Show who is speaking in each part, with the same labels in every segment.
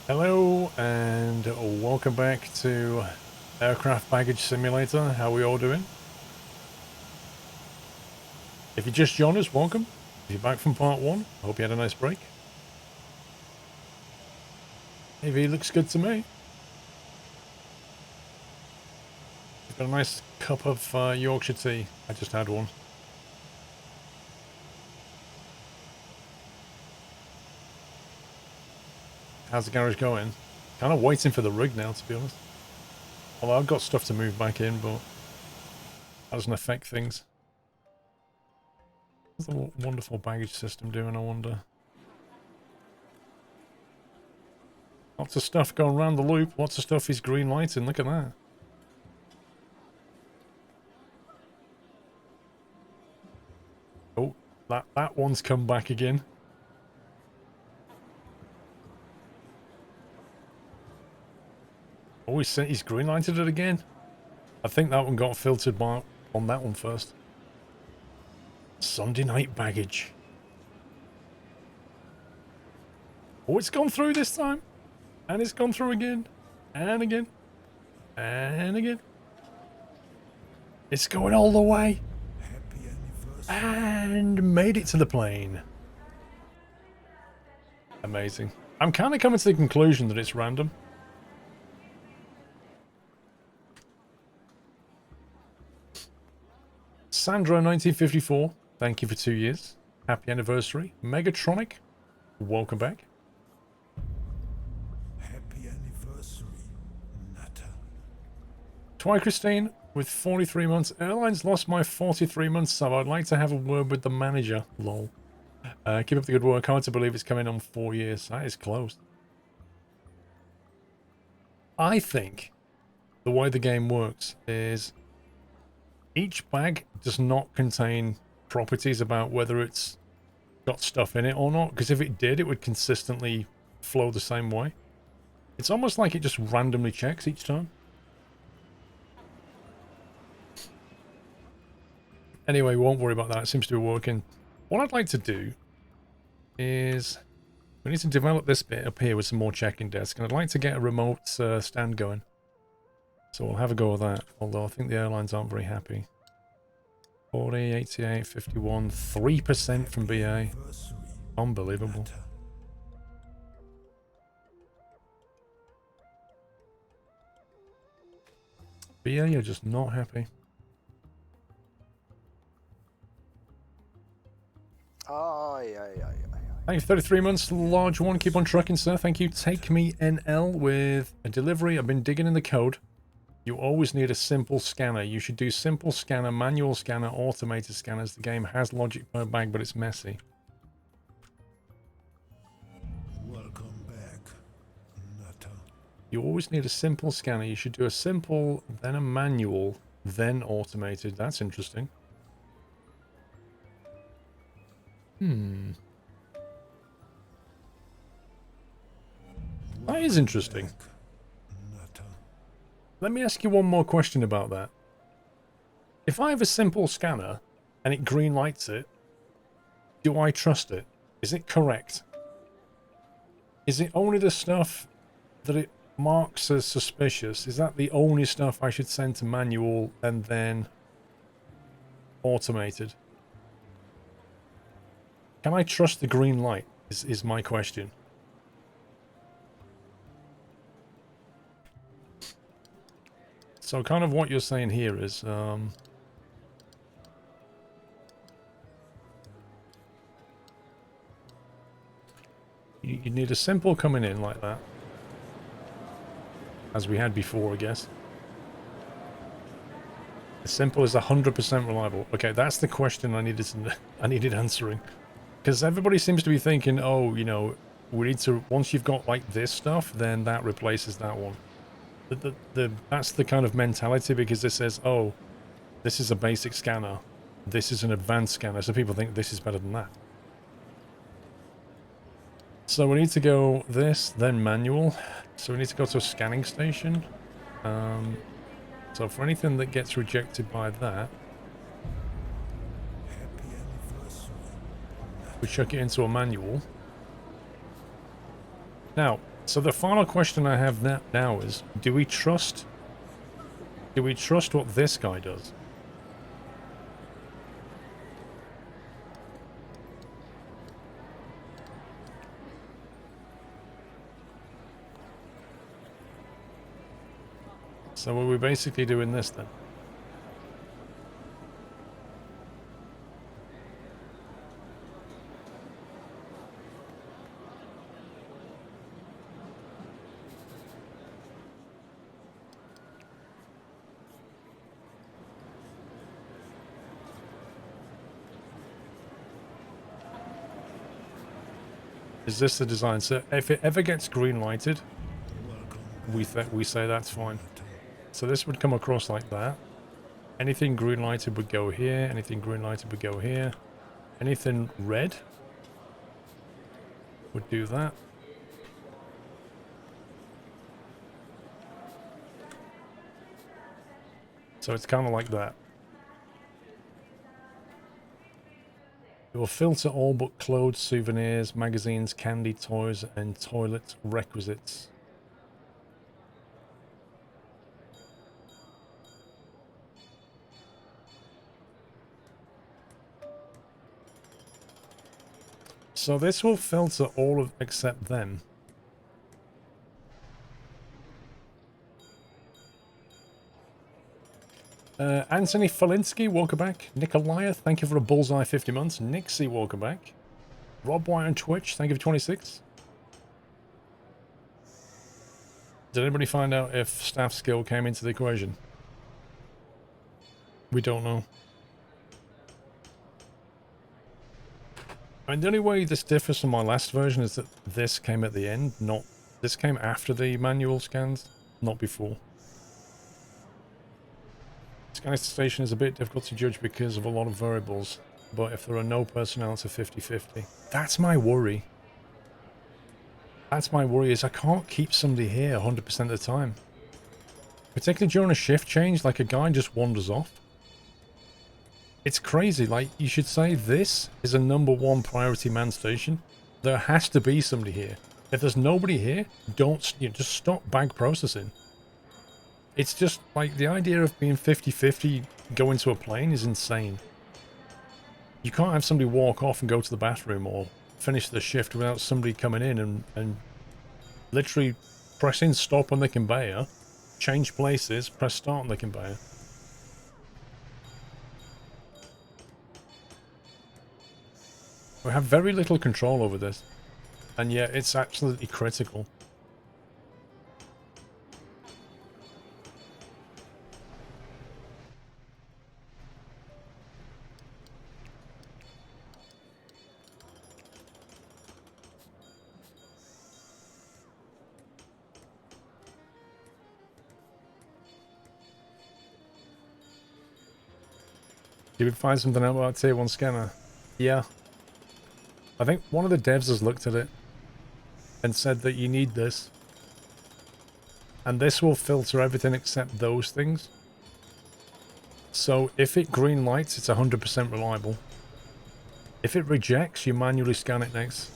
Speaker 1: Hello and welcome back to Aircraft Baggage Simulator. How are we all doing? If you just joined us, welcome. If you're back from part one, I hope you had a nice break. AV looks good to me. You've got a nice cup of Yorkshire tea. I just had one. How's the garage going? Kind of waiting for the rig now, to be honest. Although I've got stuff to move back in, but that doesn't affect things. What's the wonderful baggage system doing, I wonder? Lots of stuff going around the loop. Lots of stuff is green lighting. Look at that. Oh, that one's come back again. Oh, he's green lighted it again. I think that one got filtered on that one first. Sunday night baggage. Oh, it's gone through this time. And it's gone through again. And again. And again. It's going all the way. And made it to the plane. Amazing. I'm kind of coming to the conclusion that it's random. Sandra 1954, thank you for 2 years. Happy anniversary. Megatronic, welcome back.
Speaker 2: Happy anniversary, Nutter.
Speaker 1: Twi Christine with 43 months. Airlines lost my 43 months sub. I'd like to have a word with the manager. Lol. Keep up the good work. Hard to believe it's coming on 4 years. That is close. I think the way the game works is each bag does not contain properties about whether it's got stuff in it or not, because if it did, it would consistently flow the same way. It's almost like it just randomly checks each time. Anyway, we won't worry about that. It seems to be working. What I'd like to do is we need to develop this bit up here with some more checking desks, and I'd like to get a remote stand going. So we'll have a go with that, although I think the airlines aren't very happy. 40, 88, 51, 3% from BA. Unbelievable. BA are just not happy. Thank you, 33 months, large one. Keep on trucking, sir. Thank you. Take me NL with a delivery. I've been digging in the code. You always need a simple scanner. You should do simple scanner, manual scanner, automated scanners. The game has logic per bag, but it's messy.
Speaker 2: Welcome back, Nutter.
Speaker 1: You always need a simple scanner. You should do a simple, then a manual, then automated. That's interesting. That is interesting. Let me ask you one more question about that. If I have a simple scanner and it green lights it, do I trust it? Is it correct? Is it only the stuff that it marks as suspicious? Is that the only stuff I should send to manual and then automated? Can I trust the green light is my question. So kind of what you're saying here is, you need a simple coming in like that, as we had before, I guess. As simple as 100% reliable. Okay, that's the question I needed answering, because everybody seems to be thinking, oh, you know, we need to, once you've got like this stuff, then that replaces that one. That's the kind of mentality, because it says, oh, this is a basic scanner, this is an advanced scanner, so people think this is better than that. So we need to go this, then manual. So we need to go to a scanning station. So for anything that gets rejected by that, we chuck it into a manual. Now, So the final question I have now is, do we trust what this guy does? So are we basically doing this then? Is this the design? So if it ever gets green lighted, we say that's fine. So this would come across like that. Anything green lighted would go here. Anything green lighted would go here. Anything red would do that. So it's kind of like that. It will filter all but clothes, souvenirs, magazines, candy, toys, and toilet requisites. So this will filter all of except them. Anthony Falinsky, welcome back. Nikolaya, thank you for a bullseye 50 months. Nixie, welcome back. Rob White on Twitch, thank you for 26. Did anybody find out if staff skill came into the equation? We don't know. I mean, the only way this differs from my last version is that this came at the end, not... This came after the manual scans, not before. Scanning station is a bit difficult to judge because of a lot of variables, but if there are no personnel, it's a 50-50. That's my worry. That's my worry, is I can't keep somebody here 100% of the time. Particularly during a shift change, like a guy just wanders off. It's crazy, like, you should say this is a #1 priority man station. There has to be somebody here. If there's nobody here, just stop bag processing. It's just, like, the idea of being 50-50 going to a plane is insane. You can't have somebody walk off and go to the bathroom or finish the shift without somebody coming in and literally pressing stop on the conveyor, change places, press start on the conveyor. We have very little control over this, and yet it's absolutely critical. Did we find something out about tier 1 scanner? Yeah. I think one of the devs has looked at it and said that you need this. And this will filter everything except those things. So if it green lights, it's 100% reliable. If it rejects, you manually scan it next.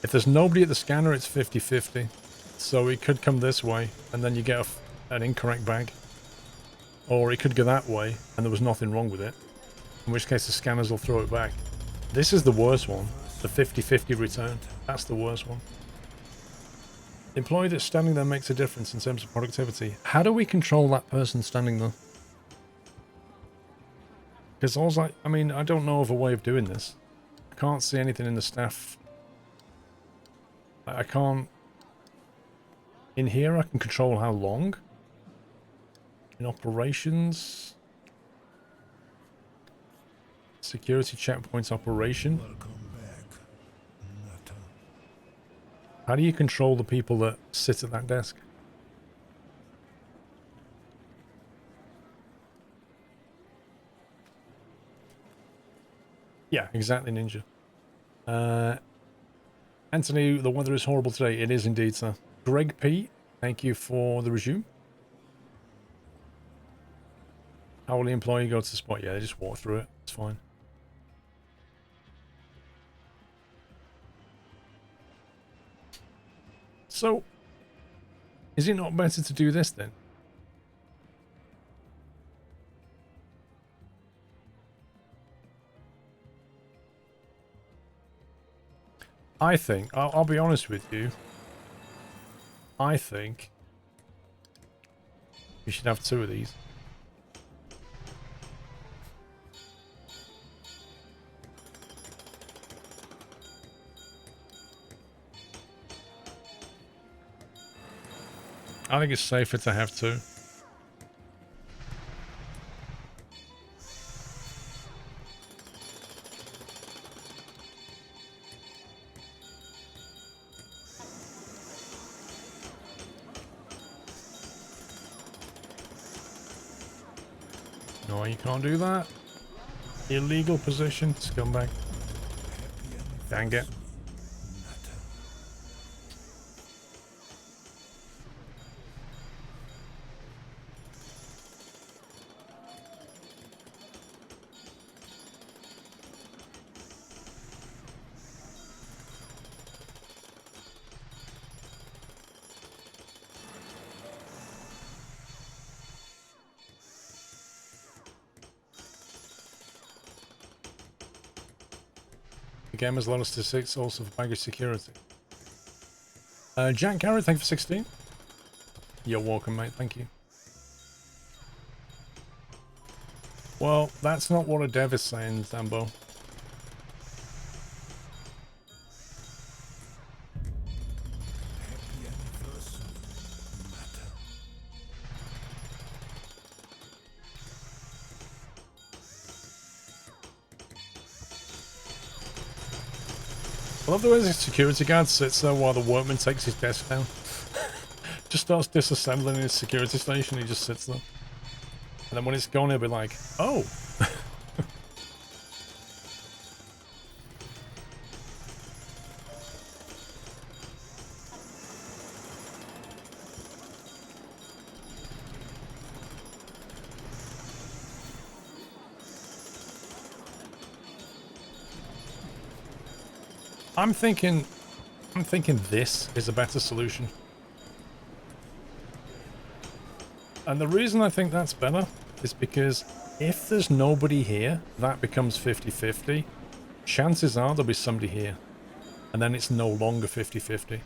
Speaker 1: If there's nobody at the scanner, it's 50-50. So it could come this way, and then you get an incorrect bag. Or it could go that way, and there was nothing wrong with it. In which case the scanners will throw it back. This is the worst one. The 50-50 return. That's the worst one. The employee that's standing there makes a difference in terms of productivity. How do we control that person standing there? Because I mean, I don't know of a way of doing this. I can't see anything in the staff. I can't... In here I can control how long. In operations... Security checkpoints operation. How do you control the people that sit at that desk? Yeah, exactly, Ninja. Anthony, the weather is horrible today. It is indeed, sir. Greg P, thank you for the resume. How will the employee go to the spot? Yeah, they just walk through it. It's fine. So, is it not better to do this then? I think, I'll be honest with you, I think we should have 2 of these. I think it's safer to have 2. No, you can't do that. Illegal position, scumbag. Dang it. The game has lost to 6 also for baggage security. Jack Garrett, thank you for 16. You're welcome, mate. Thank you. Well, that's not what a dev is saying, Zambo. I love the way the security guard sits there while the workman takes his desk down. Just starts disassembling his security station, he just sits there. And then when it's gone, he'll be like, oh! I'm thinking this is a better solution. And the reason I think that's better is because if there's nobody here, that becomes 50-50. Chances are there'll be somebody here. And then it's no longer 50-50.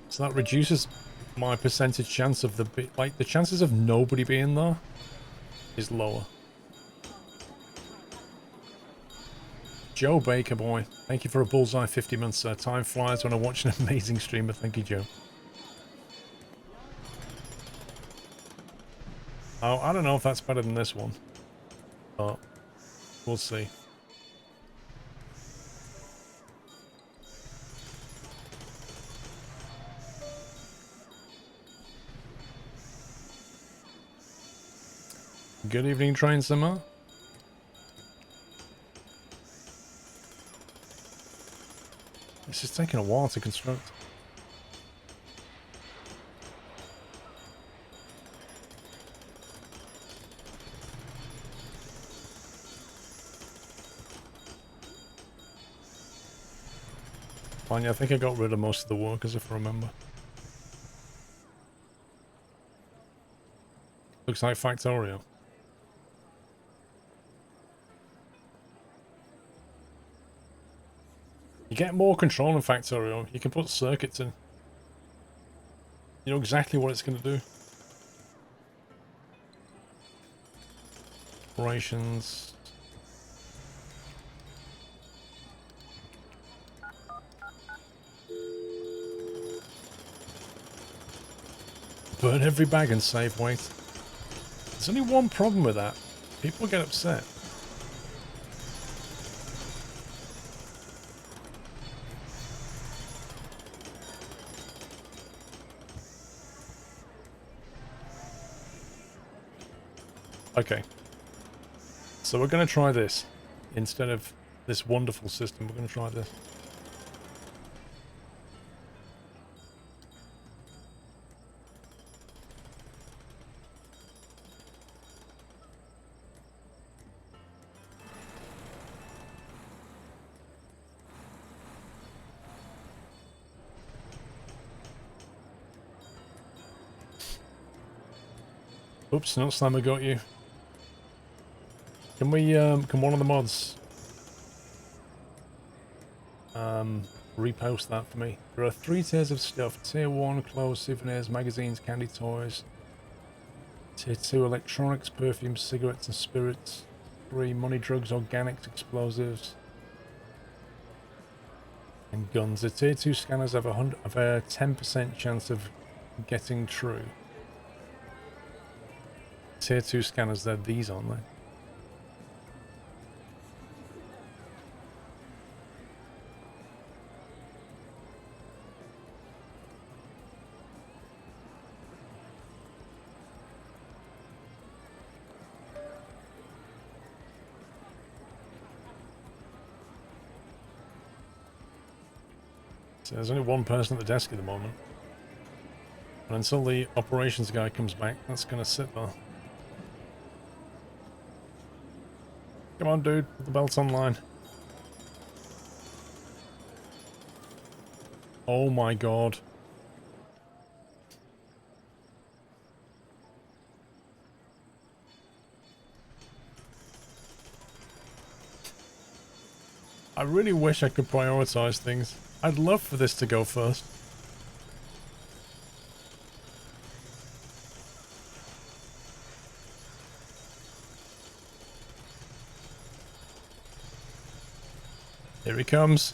Speaker 1: So that reduces my percentage chance of the chances of nobody being there is lower. Joe Baker boy, thank you for a bullseye 50 months, sir. Time flies when I watch an amazing streamer. Thank you, Joe. Oh, I don't know if that's better than this one, but we'll see. Good evening, Train Simmer. This is taking a while to construct. Fine, yeah, I think I got rid of most of the workers if I remember. Looks like Factorio. You get more control in Factorio. You can put circuits in. You know exactly what it's going to do. Operations. Burn every bag and save weight. There's only one problem with that. People get upset. Okay. So we're going to try this. Instead of this wonderful system, we're going to try this. Oops, not Slammer got you. Can we, can one of the mods, repost that for me? There are 3 tiers of stuff. Tier 1, clothes, souvenirs, magazines, candy toys. Tier 2, electronics, perfumes, cigarettes and spirits. 3, money, drugs, organics, explosives. And guns. The tier 2 scanners have a 10% chance of getting true. Tier 2 scanners, they're these, aren't they? So there's only one person at the desk at the moment. And until the operations guy comes back, that's going to sit there. Come on, dude. Put the belts online. Oh my god. I really wish I could prioritize things. I'd love for this to go first. Here he comes.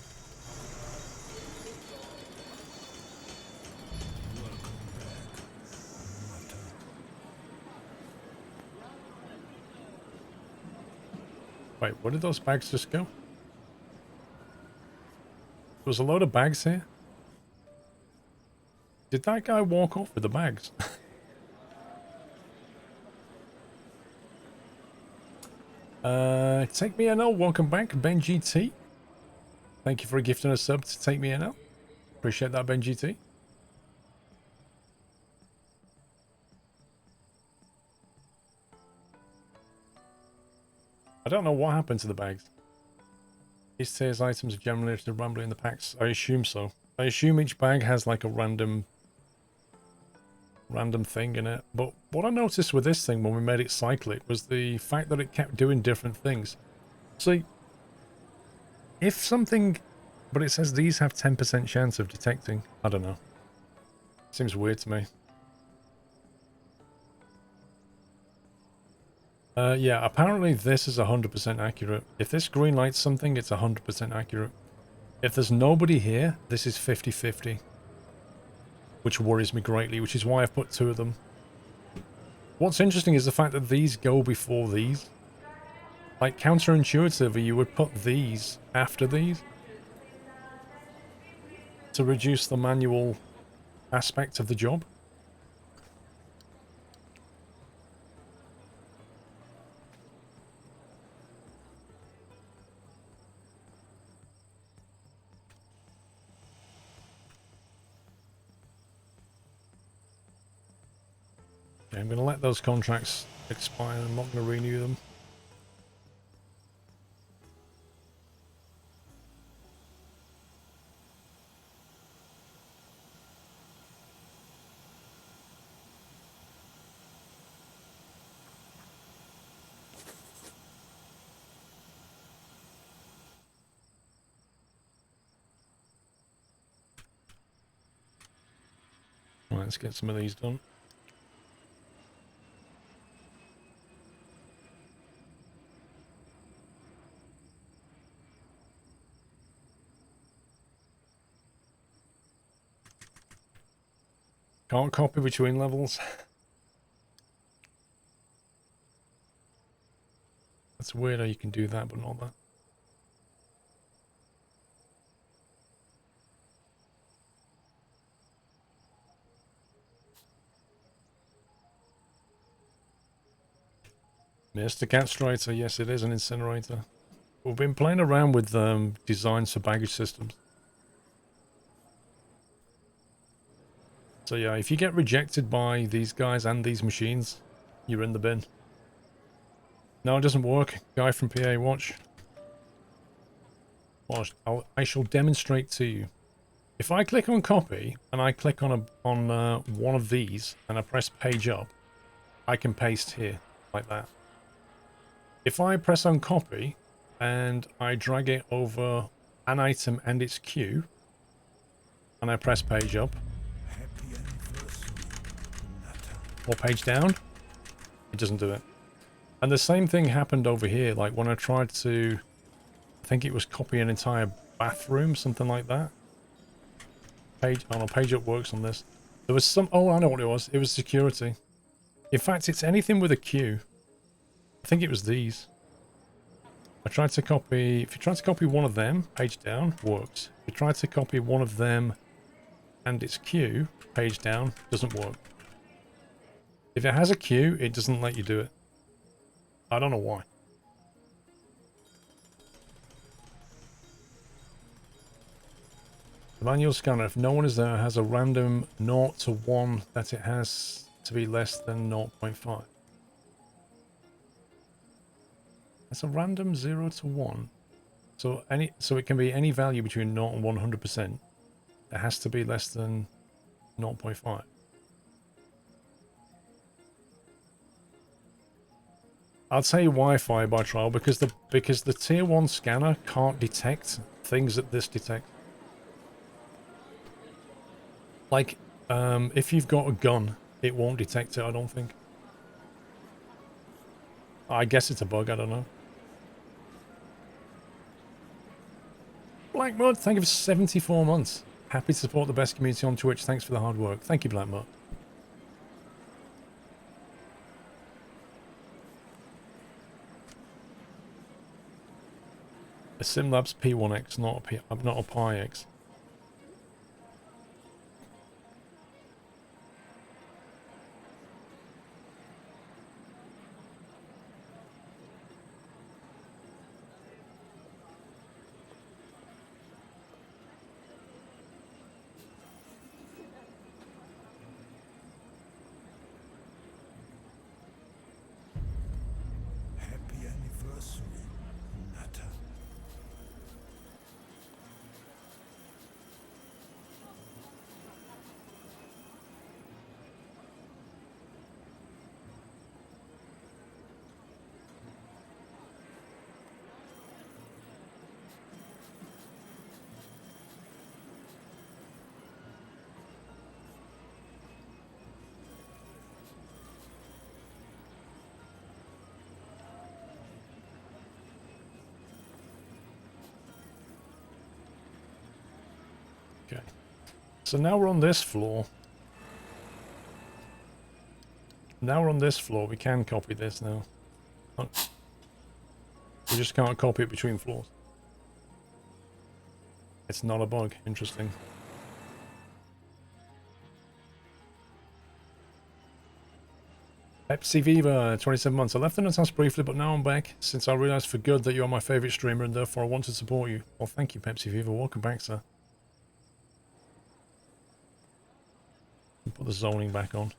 Speaker 1: Wait, where did those bags just go? There was a load of bags here. Did that guy walk off with the bags? Take me NL, welcome back, Ben GT. Thank you for gifting a sub to Take Me NL. Appreciate that, Ben GT. I don't know what happened to the bags. These tiers items are generally randomly in the packs. I assume so. I assume each bag has like a random thing in it. But what I noticed with this thing when we made it cyclic was the fact that it kept doing different things. See, if something... But it says these have 10% chance of detecting. I don't know. Seems weird to me. Yeah, apparently this is 100% accurate. If this green lights something, it's 100% accurate. If there's nobody here, this is 50-50. Which worries me greatly, which is why I've put 2 of them. What's interesting is the fact that these go before these. Like, counterintuitively, you would put these after these. To reduce the manual aspect of the job. Okay, I'm going to let those contracts expire. I'm not going to renew them. Right, let's get some of these done. Can't copy between levels. That's weird how you can do that, but not that. Mr. Catstrator, yes, it is an incinerator. We've been playing around with designs for baggage systems. So yeah, if you get rejected by these guys and these machines, you're in the bin. No, it doesn't work. Guy from PA, watch. Watch. I shall demonstrate to you. If I click on copy and I click on one of these and I press page up, I can paste here like that. If I press on copy and I drag it over an item and its queue, and I press page up
Speaker 2: Happy anniversary, Natta.
Speaker 1: or page down, it doesn't do it. And the same thing happened over here, like when I tried to, I think it was copy an entire bathroom, something like that. Page, oh no, page up works on this. There was some, oh, I know what it was. It was security. In fact, it's anything with a queue. I think it was these. I tried to copy, if you try to copy one of them, page down, works. If you try to copy one of them and its queue, page down, doesn't work. If it has a queue, it doesn't let you do it. I don't know why. The manual scanner, if no one is there, has a random 0 to 1 that it has to be less than 0.5. It's a random 0 to 1. So it can be any value between 0 and 100%. It has to be less than 0.5. I'll tell you why Fireby trial, because the tier 1 scanner can't detect things that this detects. Like, if you've got a gun, it won't detect it, I don't think. I guess it's a bug, I don't know. Black Mud, thank you for 74 months. Happy to support the best community on Twitch. Thanks for the hard work. Thank you, Black Mud. A Simlabs P1X, not a Pi X.
Speaker 2: Happy anniversary, Natta.
Speaker 1: Okay. So now we're on this floor. Now we're on this floor. We can copy this now. Oh. We just can't copy it between floors. It's not a bug. Interesting. Pepsi Viva, 27 months. I left the house briefly, but now I'm back since I realised for good that you're my favourite streamer and therefore I want to support you. Well, thank you, Pepsi Viva. Welcome back, sir. Put the zoning back on.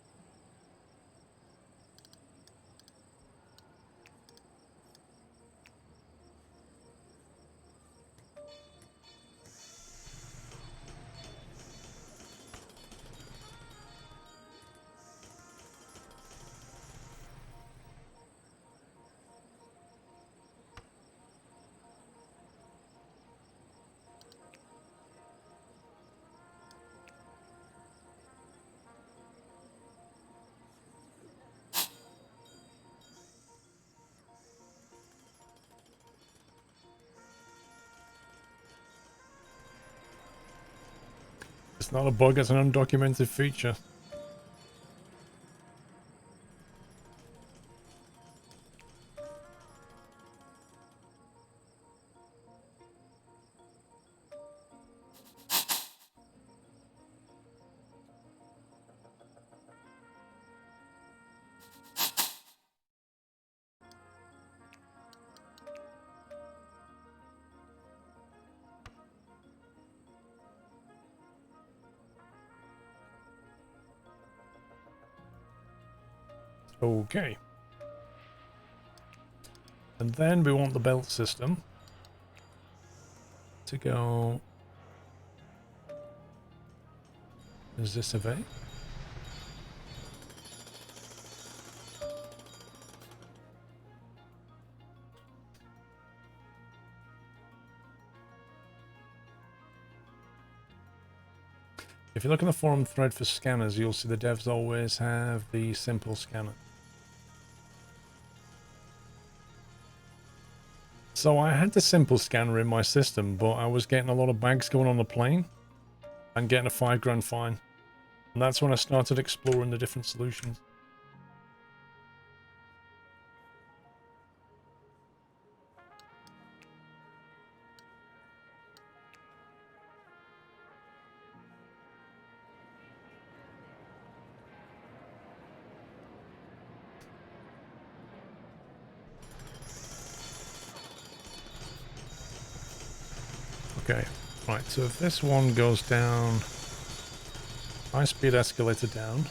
Speaker 1: It's not a bug, it's an undocumented feature. Okay. And then we want the belt system to go... Is this a V? If you look in the forum thread for scanners, you'll see the devs always have the simple scanner. So I had the simple scanner in my system, but I was getting a lot of bags going on the plane and getting a £5 fine. And that's when I started exploring the different solutions. Okay, right, so if this one goes down, high speed escalator down,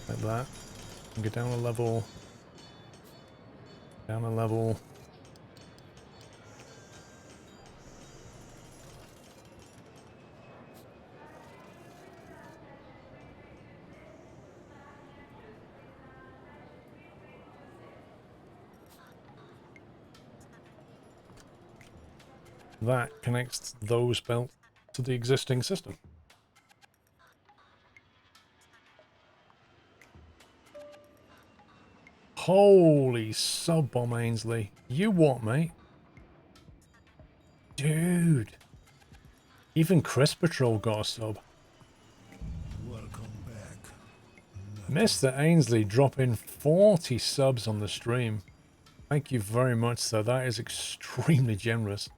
Speaker 1: like that, and go down a level, down a level. That connects those belts to the existing system. Holy sub-bomb, Ainsley. You what, mate? Dude. Even Chris Patrol got a sub.
Speaker 2: Welcome back.
Speaker 1: Mr. Ainsley dropping 40 subs on the stream. Thank you very much, sir. That is extremely generous.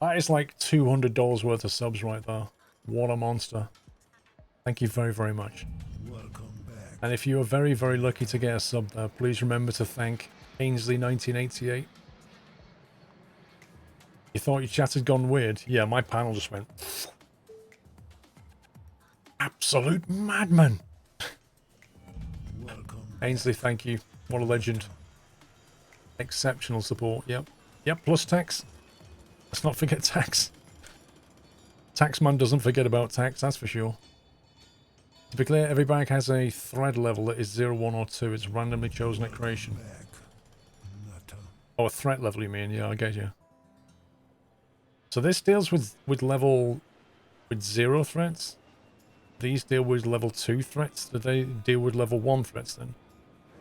Speaker 1: That is like $200 worth of subs right there. What a monster. Thank you very, very much.
Speaker 2: Welcome back.
Speaker 1: And if you are very, very lucky to get a sub there, please remember to thank Ainsley1988. You thought your chat had gone weird? Yeah, my panel just went... Absolute madman!
Speaker 2: Welcome.
Speaker 1: Ainsley, thank you. What a legend. Exceptional support, yep. Yep, plus tax. Let's not forget tax. Taxman doesn't forget about tax, that's for sure. To be clear, every bag has a thread level that is 0, 1 or 2. It's randomly chosen at creation.
Speaker 2: Back. Nutter.
Speaker 1: Oh, a threat level you mean? Yeah, I get you. So this deals with level... with 0 threats. These deal with level 2 threats. Do they deal with level 1 threats then?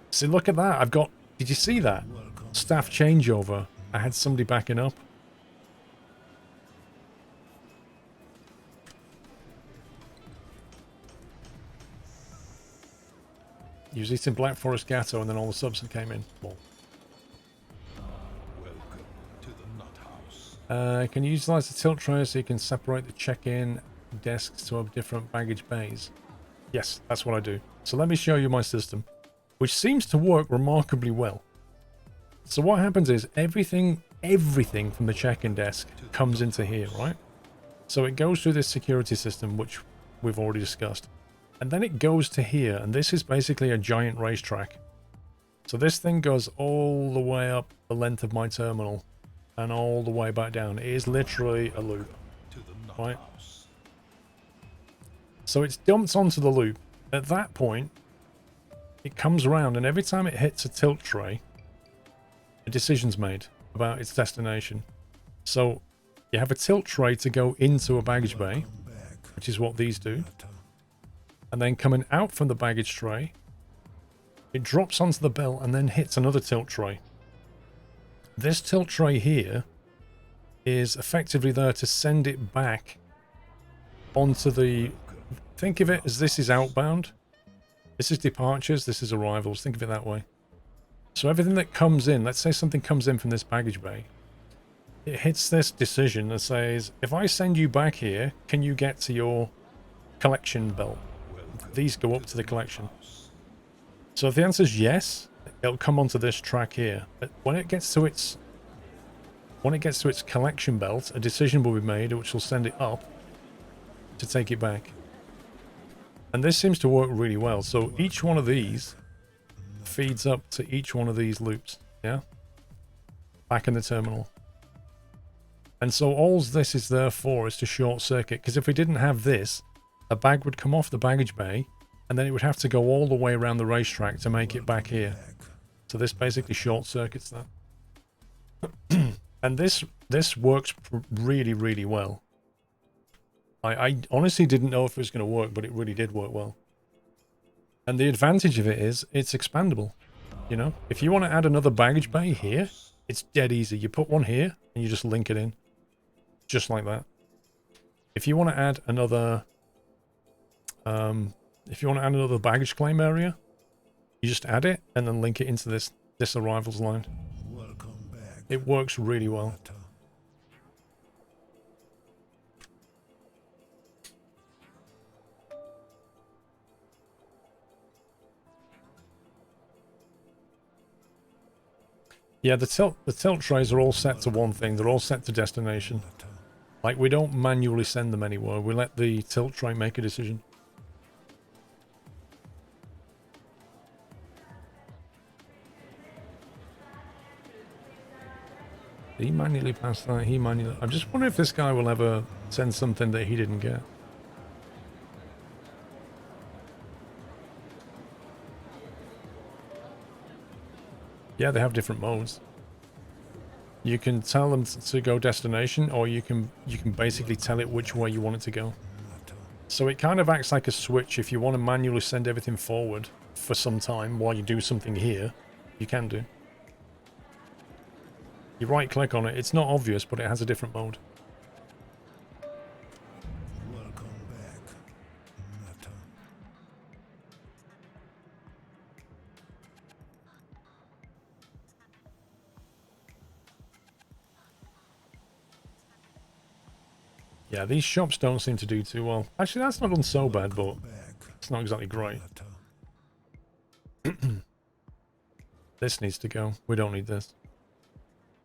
Speaker 1: See, look at that. I've got... Did you see that?
Speaker 2: Welcome.
Speaker 1: Staff changeover. I had somebody backing up. He was eating Black Forest Gatto and then all the subs came in. Well.
Speaker 2: Welcome to the nut house.
Speaker 1: Can you utilize the tilt tray so you can separate the check-in desks to have different baggage bays? Yes, that's what I do. So let me show you my system, which seems to work remarkably well. So what happens is everything from the check-in desk comes into here, right? So it goes through this security system, which we've already discussed. And then it goes to here, and this is basically a giant racetrack. So this thing goes all the way up the length of my terminal and all the way back down. It is literally a loop, right? So it's dumped onto the loop. At that point, it comes around, and every time it hits a tilt tray, a decision's made about its destination. So you have a tilt tray to go into a baggage bay, which is what these do. And then coming out from the baggage tray, it drops onto the belt and then hits another tilt tray. This tilt tray here is effectively there to send it back onto the... Think of it as this is outbound. This is departures, this is arrivals. Think of it that way. So everything that comes in, let's say something comes in from this baggage bay, it hits this decision that says, if I send you back here, can you get to your collection belt? These go up to the collection. So if the answer is yes, it'll come onto this track here. But when it gets to its collection belt, a decision will be made which will send it up to take it back. And this seems to work really well. So each one of these feeds up to each one of these loops, yeah? Back in the terminal. And so all this is there for is to short circuit, because if we didn't have this, a bag would come off the baggage bay, and then it would have to go all the way around the racetrack to make it back here. So this basically short circuits that. And this works really, really well. I honestly didn't know if it was going to work, but it really did work well. And the advantage of it is it's expandable. You know, if you want to add another baggage bay here, it's dead easy. You put one here and you just link it in. Just like that. If you want to add another baggage claim area, you just add it and then link it into this arrivals line.
Speaker 2: Welcome back.
Speaker 1: It works really well. Yeah, the tilt trays are all set to one thing. They're all set to destination. Like, we don't manually send them anywhere. We let the tilt tray make a decision. He manually passed that. He manually... I just wonder if this guy will ever send something that he didn't get. Yeah, they have different modes. You can tell them to go destination, or you can basically tell it which way you want it to go. So it kind of acts like a switch. If you want to manually send everything forward for some time while you do something here, you can do. You right click on it. It's not obvious, but it has a different mode.
Speaker 2: Welcome back. Nata.
Speaker 1: Yeah, these shops don't seem to do too well. Actually, that's not done so bad, but it's not exactly great. This needs to go. We don't need this.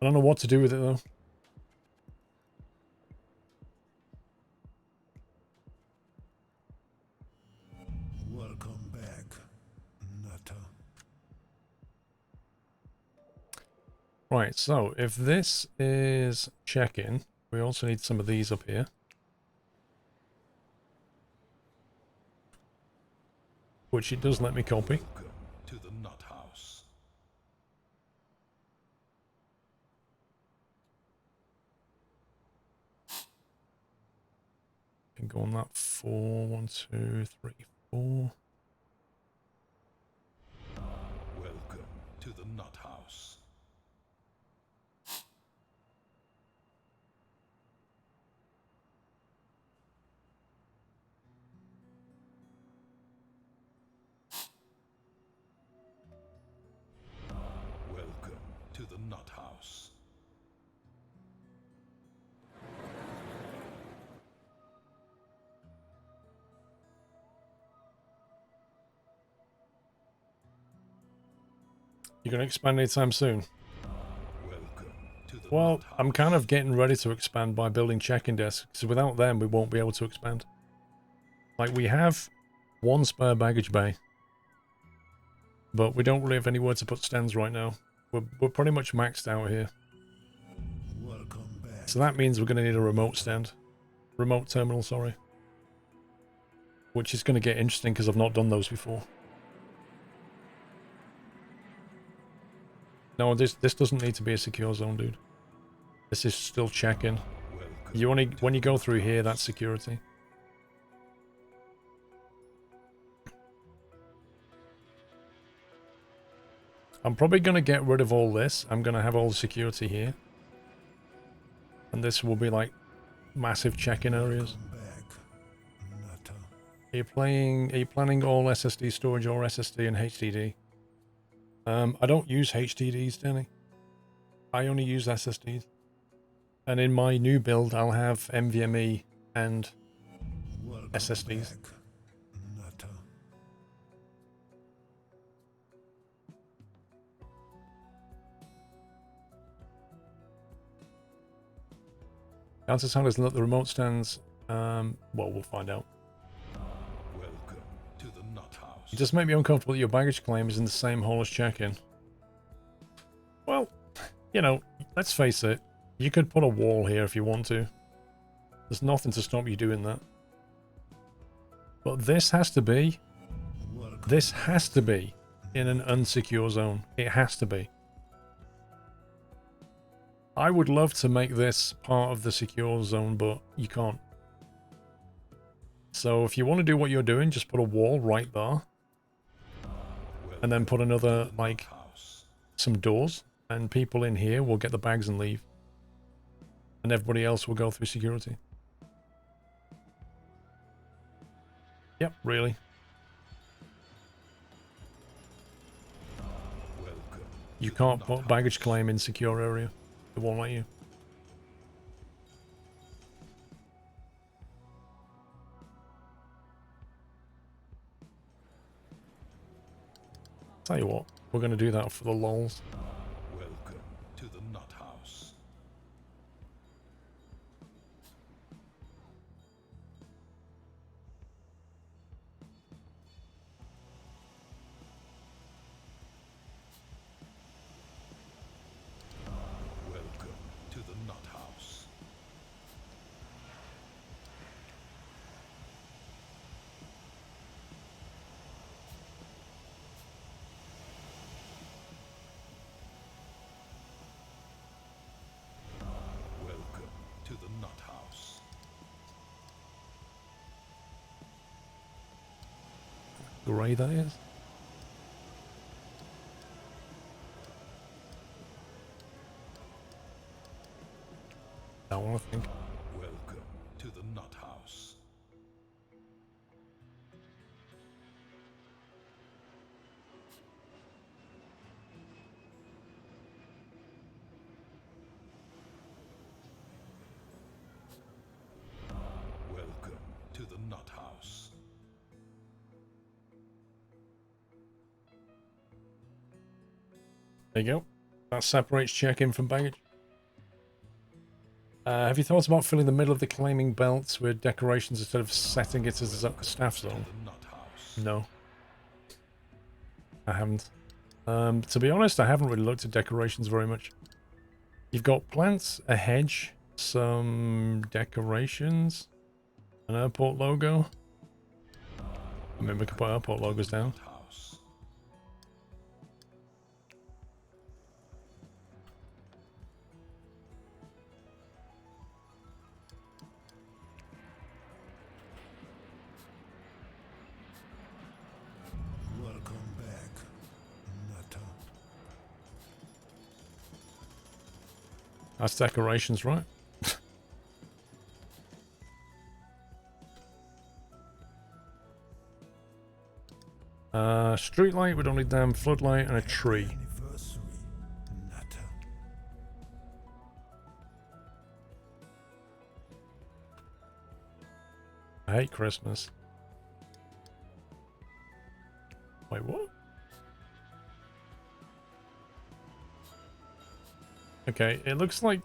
Speaker 1: I don't know what to do with it, though.
Speaker 2: Welcome back. Nata.
Speaker 1: Right, so if this is check-in, we also need some of these up here. Which it does let me copy.
Speaker 2: Welcome to the nut house.
Speaker 1: Can go on that 4, 1, 2, 3, 4.
Speaker 2: Welcome to the nut house. Welcome to the nut house.
Speaker 1: You gonna expand anytime soon?
Speaker 2: Welcome to the
Speaker 1: Well,
Speaker 2: nut house.
Speaker 1: I'm kind of getting ready to expand by building check-in desks, because without them we won't be able to expand. Like, we have one spare baggage bay, but we don't really have anywhere to put stands right now. We're pretty much maxed out here.
Speaker 2: Welcome back.
Speaker 1: So that means we're going to need a remote stand. Remote terminal, sorry. Which is going to get interesting because I've not done those before. No, this doesn't need to be a secure zone, dude. This is still check-in. You only, when you go through here, that's security. I'm probably going to get rid of all this. I'm going to have all the security here. And this will be like massive check-in areas. Are you planning all SSD storage or SSD and HDD? I don't use HDDs, Danny. I only use SSDs. And in my new build, I'll have NVMe and SSDs. Answer sound is not the remote stands. Well, we'll find out.
Speaker 2: Welcome to the nut house.
Speaker 1: It just make me uncomfortable that your baggage claim is in the same hall as check-in. Well, you know, let's face it. You could put a wall here if you want to. There's nothing to stop you doing that. But this has to be in an unsecure zone. It has to be. I would love to make this part of the secure zone, but you can't. So if you want to do what you're doing, just put a wall right there. And then put another, like, some doors. And people in here will get the bags and leave. And everybody else will go through security. Yep, really. You can't put baggage claim in secure area. It won't let you. Tell you what, we're going to do that for the lols.
Speaker 2: Welcome to the Nut House. Welcome to the Nut House. Welcome to the Nut House.
Speaker 1: Grey, that is. That one, I think.
Speaker 2: Welcome to the Nut House. Welcome to the Nut House.
Speaker 1: There you go. That separates check-in from baggage. Have you thought about filling the middle of the claiming belts with decorations instead of setting it as a staff zone? No. I haven't. To be honest, I haven't really looked at decorations very much. You've got plants, a hedge, some decorations, an airport logo. I mean, we can put airport logos down.
Speaker 2: Welcome back, Nutter.
Speaker 1: That's decorations, right? Street light, we don't need them. Floodlight and a tree.
Speaker 2: Anniversary, Nutter.
Speaker 1: I hate Christmas. Wait, what? Okay, it looks like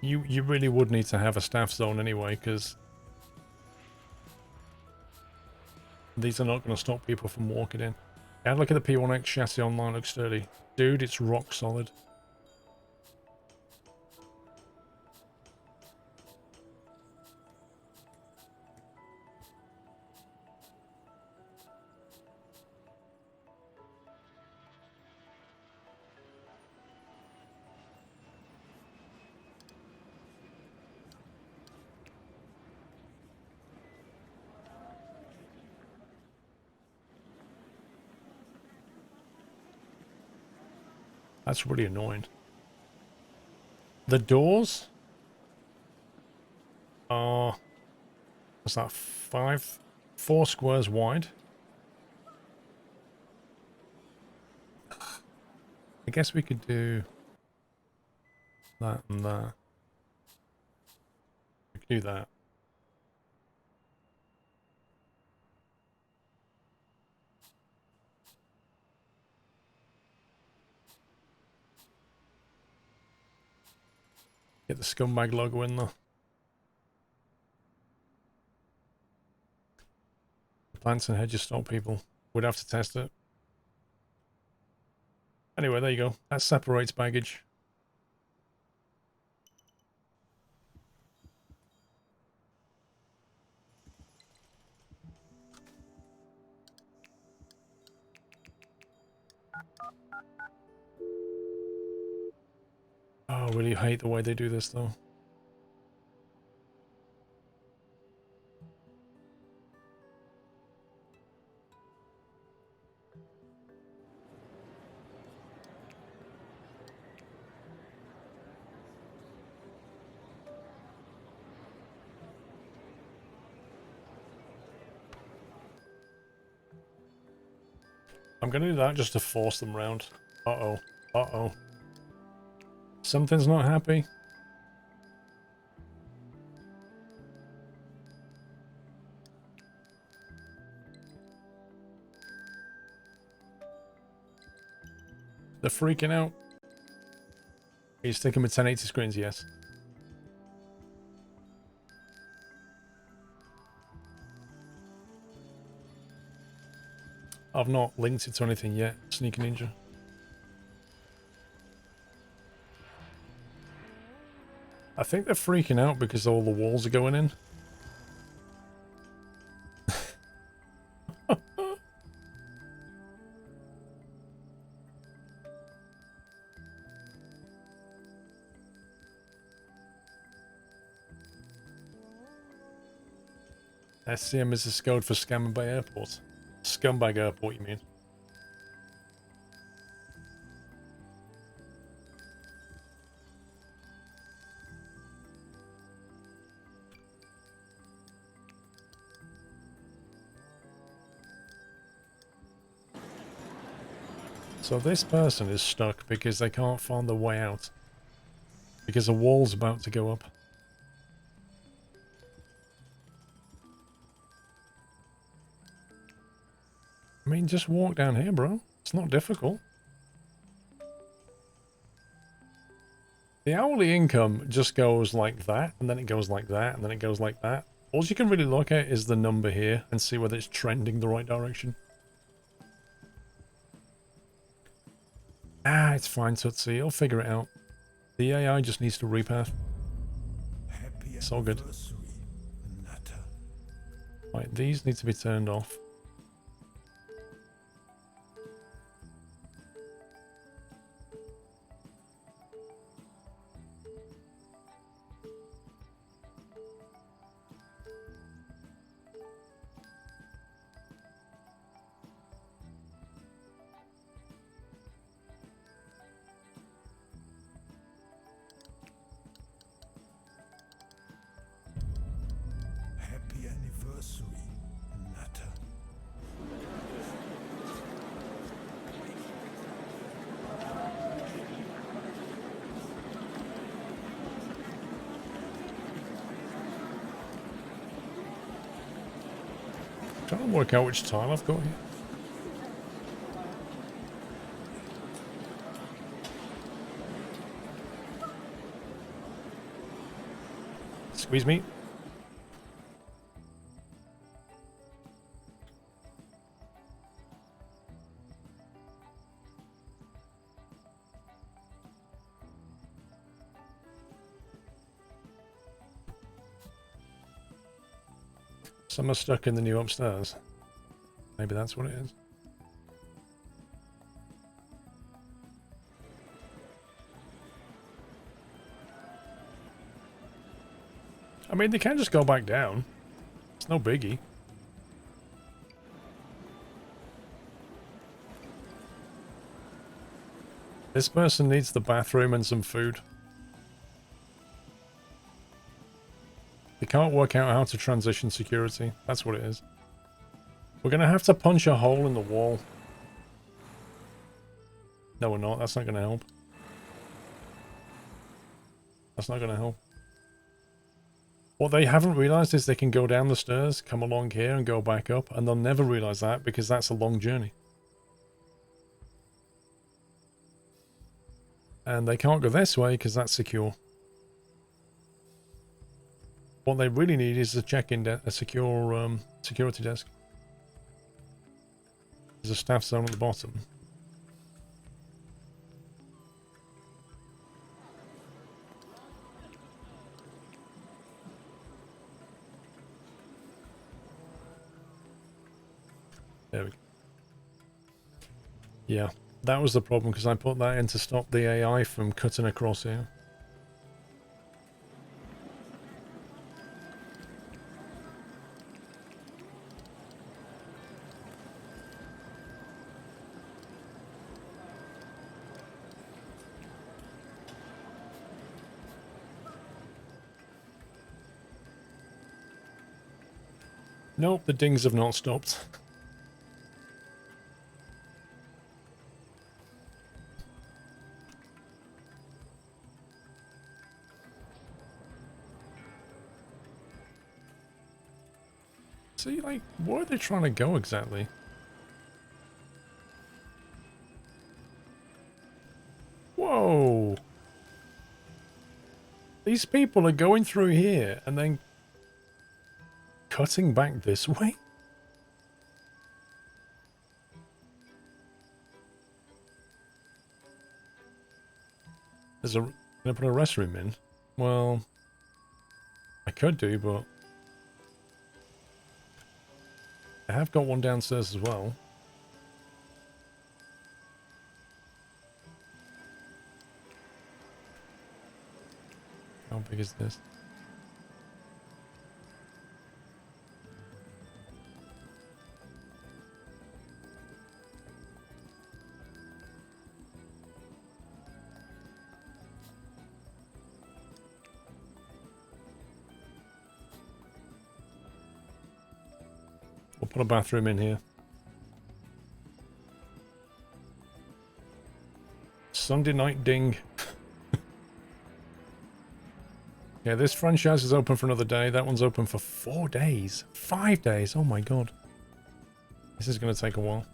Speaker 1: you really would need to have a staff zone anyway, because these are not going to stop people from walking in. Yeah, look at the P1X chassis online, looks sturdy. Dude, it's rock solid. That's really annoying. The doors are, what's that, 4 squares wide. I guess we could do that and that. We could do that. Get the scumbag logo in there. Plants and hedges stop people. We'd have to test it. Anyway, there you go. That separates baggage. Oh, I really hate the way they do this, though. I'm going to do that just to force them round. Uh-oh. Uh-oh. Something's not happy. They're freaking out. Are you sticking with 1080 screens? Yes. I've not linked it to anything yet, Sneaky Ninja. I think they're freaking out because all the walls are going in. SCM is a code for Scamming Bay Airport. Scumbag Airport, you mean? So this person is stuck because they can't find the way out. Because a wall's about to go up. I mean, just walk down here, bro. It's not difficult. The hourly income just goes like that, and then it goes like that, and then it goes like that. All you can really look at is the number here and see whether it's trending the right direction. Ah, it's fine, Tootsie. I'll figure it out. The AI just needs to repath. It's all good. Right, these need to be turned off. Trying to work out which tile I've got here. Squeeze me. Some are stuck in the new upstairs. Maybe that's what it is. I mean, they can just go back down. It's no biggie. This person needs the bathroom and some food. They can't work out how to transition security. That's what it is. We're going to have to punch a hole in the wall. No, we're not. That's not going to help. That's not going to help. What they haven't realized is they can go down the stairs, come along here and go back up, and they'll never realize that because that's a long journey. And they can't go this way because that's secure. What they really need is a check-in, a secure security desk. There's a staff zone at the bottom. There we go. Yeah, that was the problem because I put that in to stop the AI from cutting across here. Nope, the dings have not stopped. See, like, where are they trying to go exactly? Whoa! These people are going through here and then cutting back this way? Can I put a restroom in? Well, I could do, but I have got one downstairs as well. How big is this? We'll put a bathroom in here. Sunday night ding. Yeah, this franchise is open for another day. That one's open for 4 days. 5 days. Oh my god. This is going to take a while.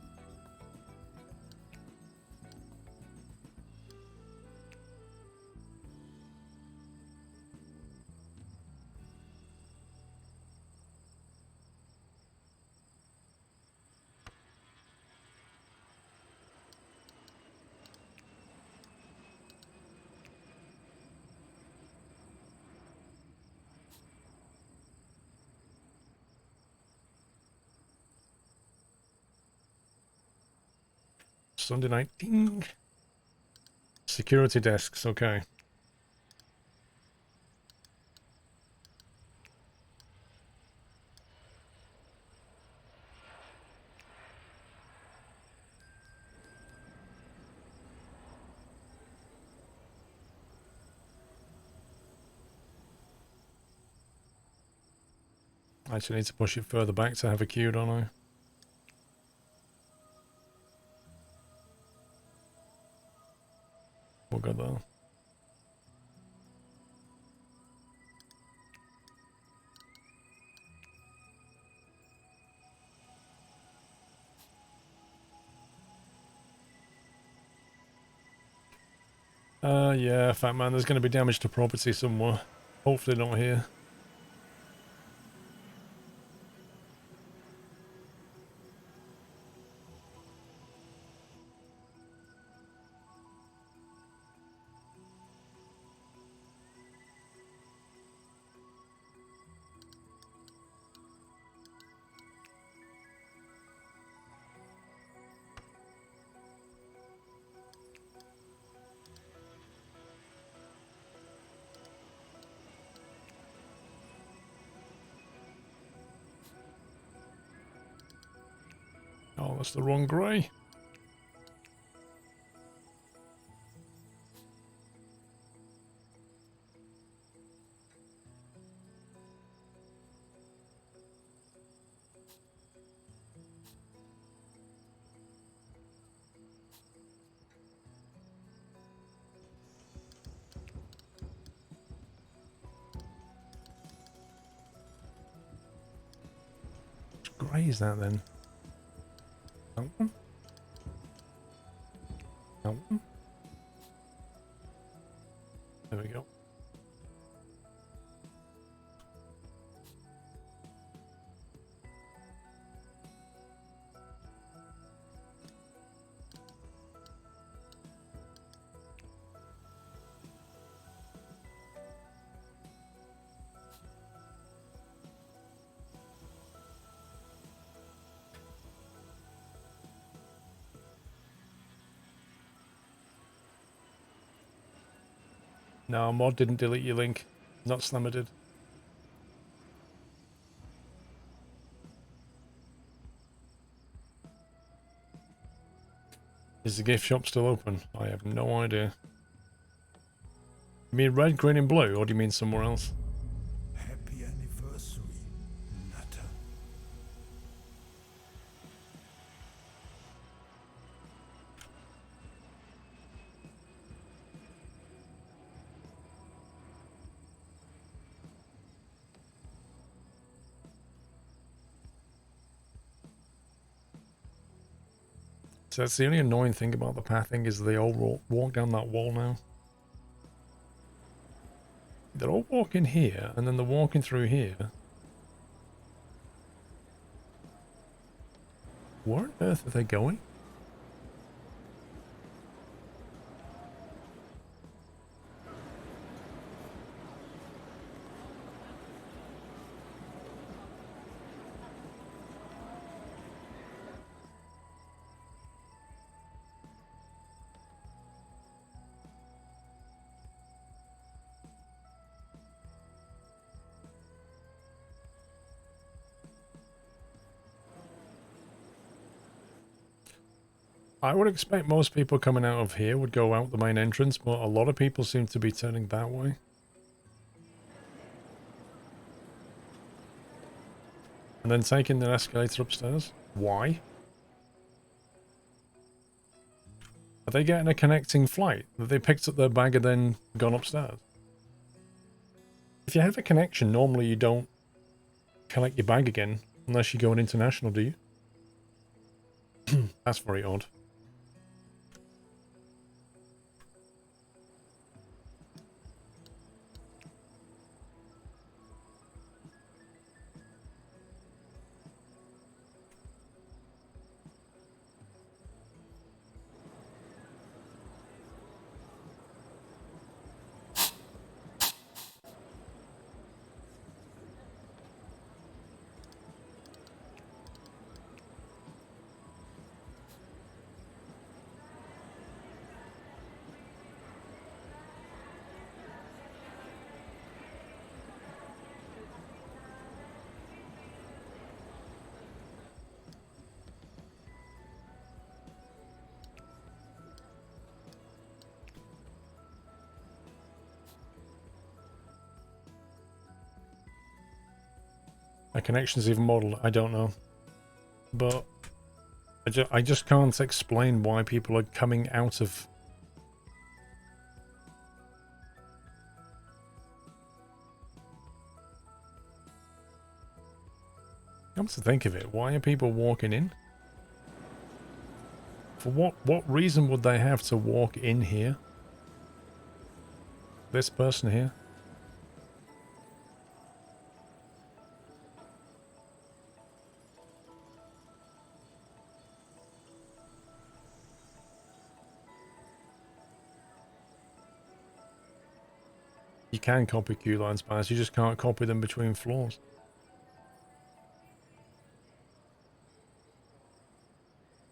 Speaker 1: Sunday night ding. Security desks, okay. I actually need to push it further back to have a queue, don't I? We'll go there. Yeah, fat man, there's going to be damage to property somewhere. Hopefully not here. Oh, that's the wrong grey. Which grey is that then? That one? That one? There we go. No, mod didn't delete your link. Not Slammer did. Is the gift shop still open? I have no idea. You mean red, green, and blue, or do you mean somewhere else?
Speaker 2: Happy anniversary, Nutter.
Speaker 1: So that's the only annoying thing about the pathing is they all walk down that wall now. They're all walking here, and then they're walking through here. Where on earth are they going? I would expect most people coming out of here would go out the main entrance, but a lot of people seem to be turning that way. And then taking the escalator upstairs. Why? Are they getting a connecting flight? That they picked up their bag and then gone upstairs? If you have a connection, normally you don't collect your bag again unless you're going international, do you? That's very odd. My connection's even modeled, I don't know. But I just can't explain why people are coming out of... Come to think of it, why are people walking in? For what reason would they have to walk in here? This person here? You can copy queue lines, Baz, you just can't copy them between floors.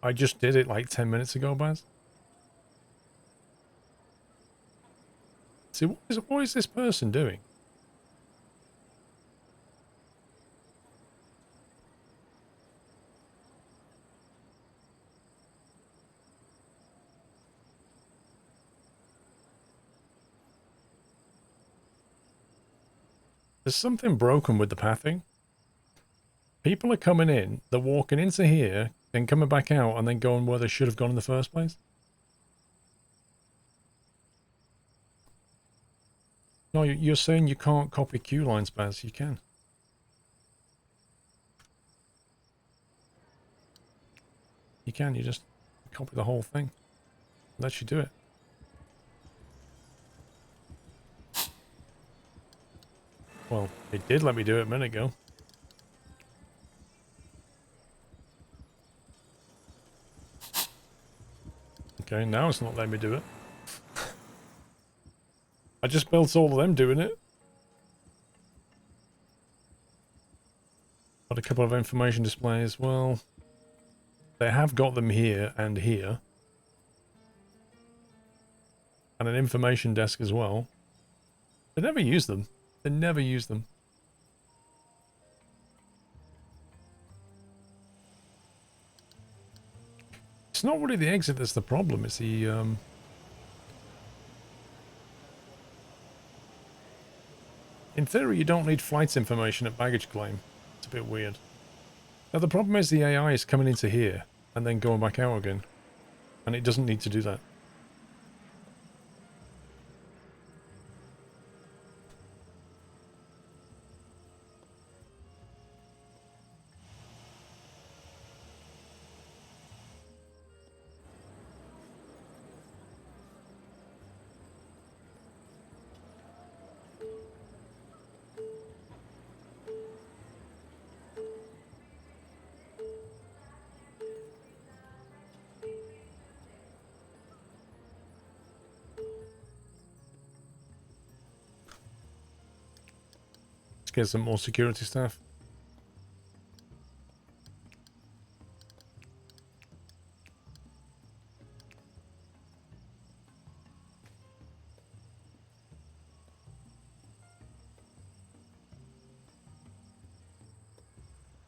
Speaker 1: I just did it like 10 minutes ago, Baz. See, what is this person doing? There's something broken with the pathing. People are coming in, they're walking into here, then coming back out, and then going where they should have gone in the first place. No, you're saying you can't copy queue lines, Baz. You can. You can, you just copy the whole thing. Lets you do it. Well, it did let me do it a minute ago. Okay, now it's not letting me do it. I just built all of them doing it. Got a couple of information displays. Well, they have got them here and here. And an information desk as well. They never use them. They never use them. It's not really the exit that's the problem. It's the... In theory, you don't need flight information at baggage claim. It's a bit weird. Now, the problem is the AI is coming into here and then going back out again. And it doesn't need to do that. Let's get some more security staff.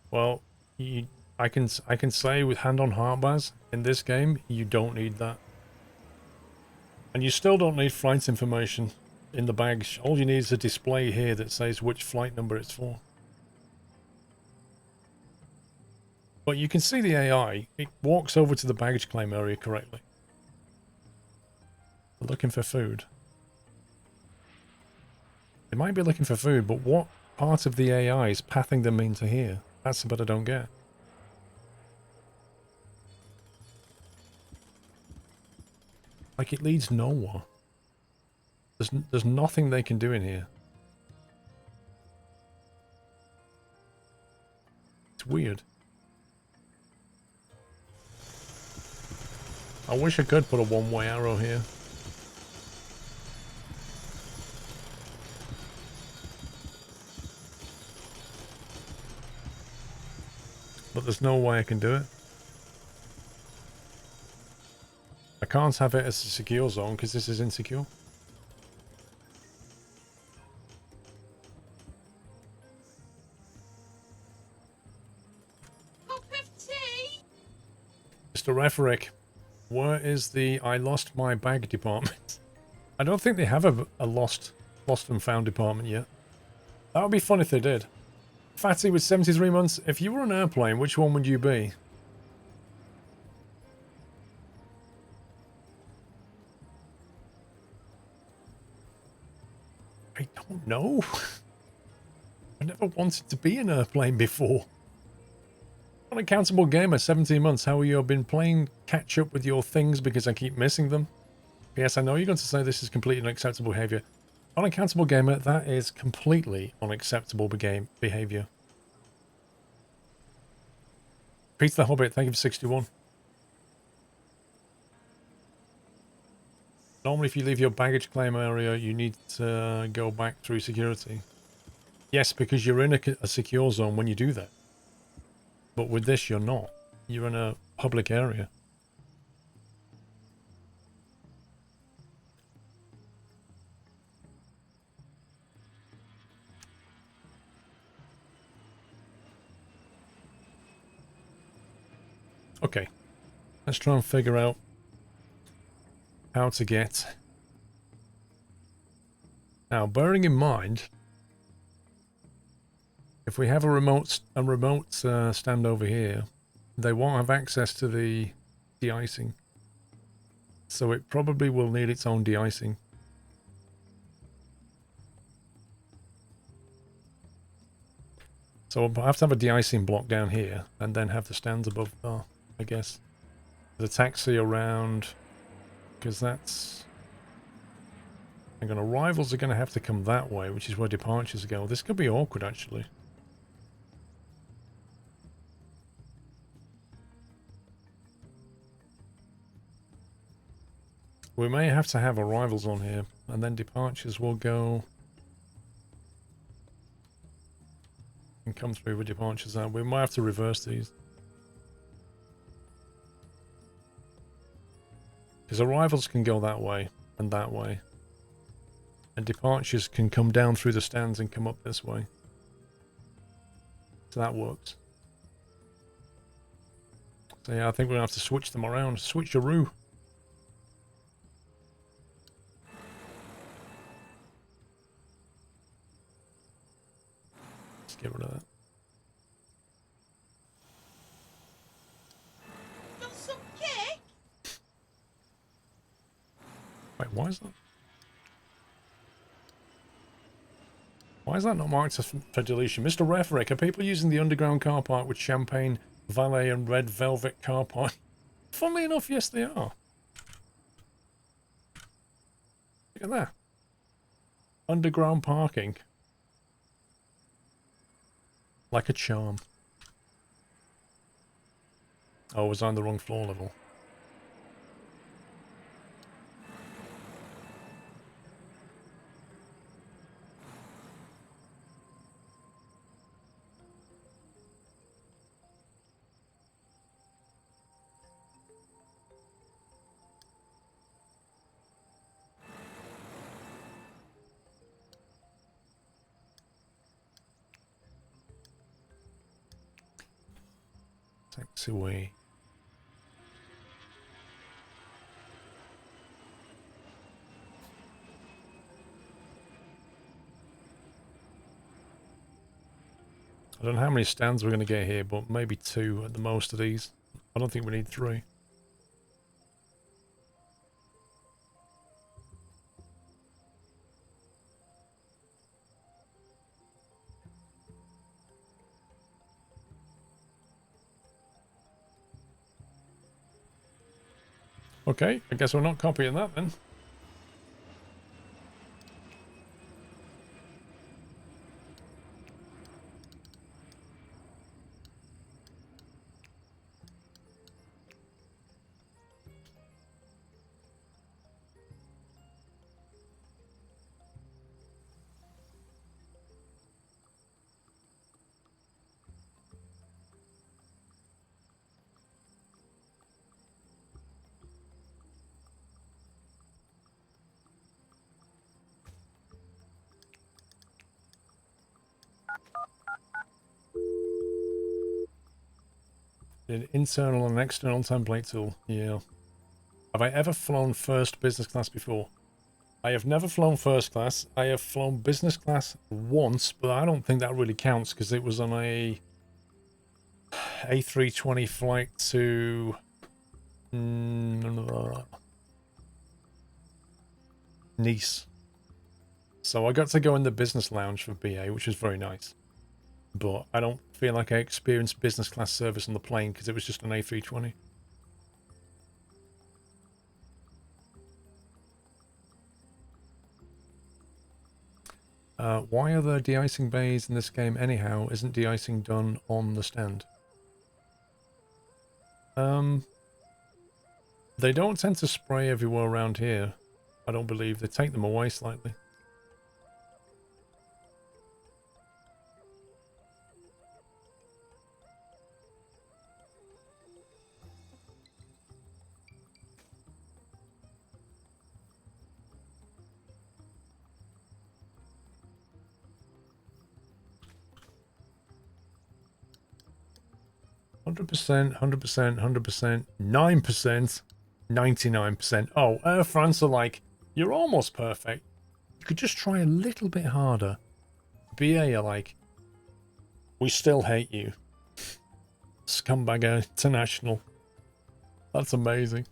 Speaker 1: Well, I can say with hand on heart, Baz, in this game, you don't need that. And you still don't need flight information in the bags. All you need is a display here that says which flight number it's for. But you can see the AI. It walks over to the baggage claim area correctly. They're looking for food. They might be looking for food, but what part of the AI is pathing them into here? That's the bit I don't get. Like, it leads nowhere. There's nothing they can do in here. It's weird. I wish I could put a one-way arrow here. But there's no way I can do it. I can't have it as a secure zone because this is insecure. Mr. Referick, where is the I lost my bag department? I don't think they have a lost and found department yet. That would be fun if they did. Fatty with 73 months, if you were an airplane, which one would you be? I don't know. I never wanted to be an airplane before. Unaccountable gamer, 17 months. How have you been playing catch up with your things because I keep missing them? Yes, I know you're going to say this is completely unacceptable behavior. Unaccountable gamer, that is completely unacceptable behavior. Peter the Hobbit, thank you for 61. Normally if you leave your baggage claim area, you need to go back through security. Yes, because you're in a secure zone when you do that. But with this, you're not. You're in a public area. Okay. Let's try and figure out how to get... Now, bearing in mind, if we have a remote stand over here, they won't have access to the de-icing. So it probably will need its own de-icing. So I'll have to have a de-icing block down here and then have the stands above there, I guess. The taxi around, because that's... Hang on, arrivals are going to have to come that way, which is where departures go. This could be awkward, actually. We may have to have arrivals on here, and then departures will go... and come through with departures out. We might have to reverse these. Because arrivals can go that way, and that way. And departures can come down through the stands and come up this way. So that works. So yeah, I think we're going to have to switch them around. Switcheroo. Let's get rid of that.
Speaker 3: Got some cake?
Speaker 1: Wait, why is that? Why is that not marked for deletion? Mr. Referick, are people using the underground car park with champagne, valet and red velvet car park? Funnily enough, yes they are. Look at that. Underground parking. Like a charm. Oh, I was on the wrong floor level. Taxiway. I don't know how many stands we're going to get here, but maybe 2 at the most of these. I don't think we need 3. Okay, I guess we're not copying that then. An internal and external template tool. Yeah. Have I ever flown first business class before? I have never flown first class. I have flown business class once, but I don't think that really counts because it was on a A320 flight to Nice. So I got to go in the business lounge for BA, which was very nice. But I don't feel like I experienced business class service on the plane because it was just an A320. Why are there de-icing bays in this game anyhow? Isn't de-icing done on the stand? They don't tend to spray everywhere around here. I don't believe. They take them away slightly. %, 100%, 100%, 9%, 99%. Oh, Air France are like, you're almost perfect. You could just try a little bit harder. BA are like, we still hate you. Scumbag International. That's amazing.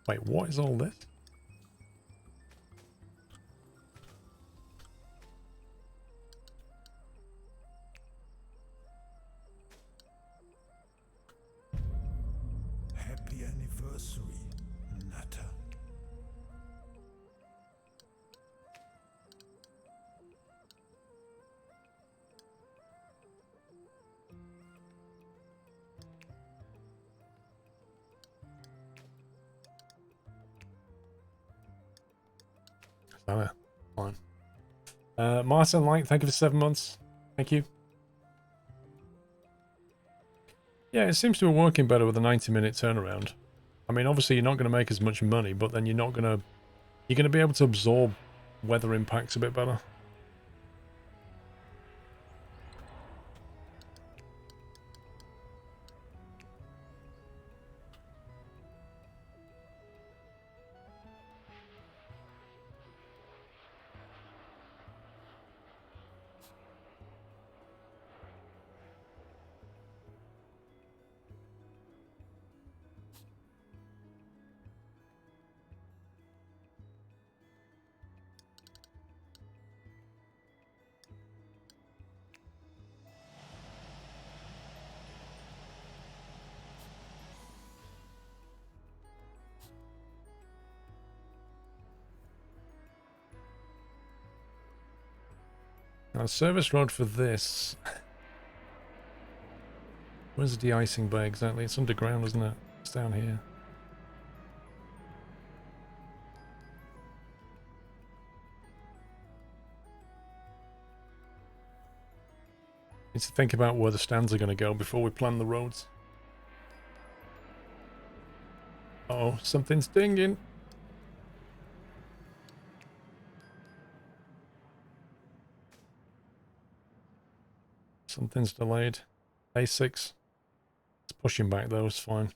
Speaker 1: Wait, what is all this?
Speaker 2: Happy anniversary, Natter.
Speaker 1: Oh, fine. Martin Light, thank you for 7 months. Thank you. Yeah, it seems to be working better with a 90-minute turnaround. I mean, obviously you're not going to make as much money, but then you're going to be able to absorb weather impacts a bit better. Now, service road for this. Where's the de-icing bay exactly? It's underground, isn't it? It's down here. Need to think about where the stands are going to go before we plan the roads. Uh oh, something's dinging. Something's delayed. A6. Let's push him back though, it's fine.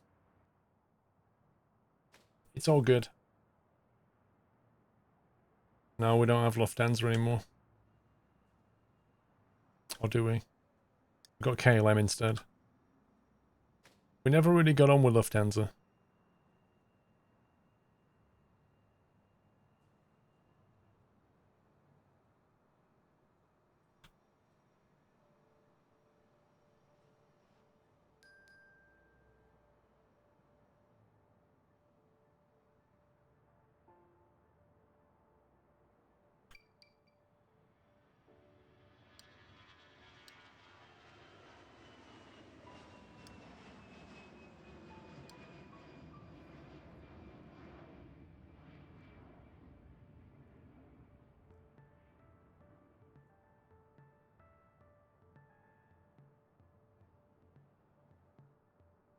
Speaker 1: It's all good. No, we don't have Lufthansa anymore. Or do we? We've got KLM instead. We never really got on with Lufthansa.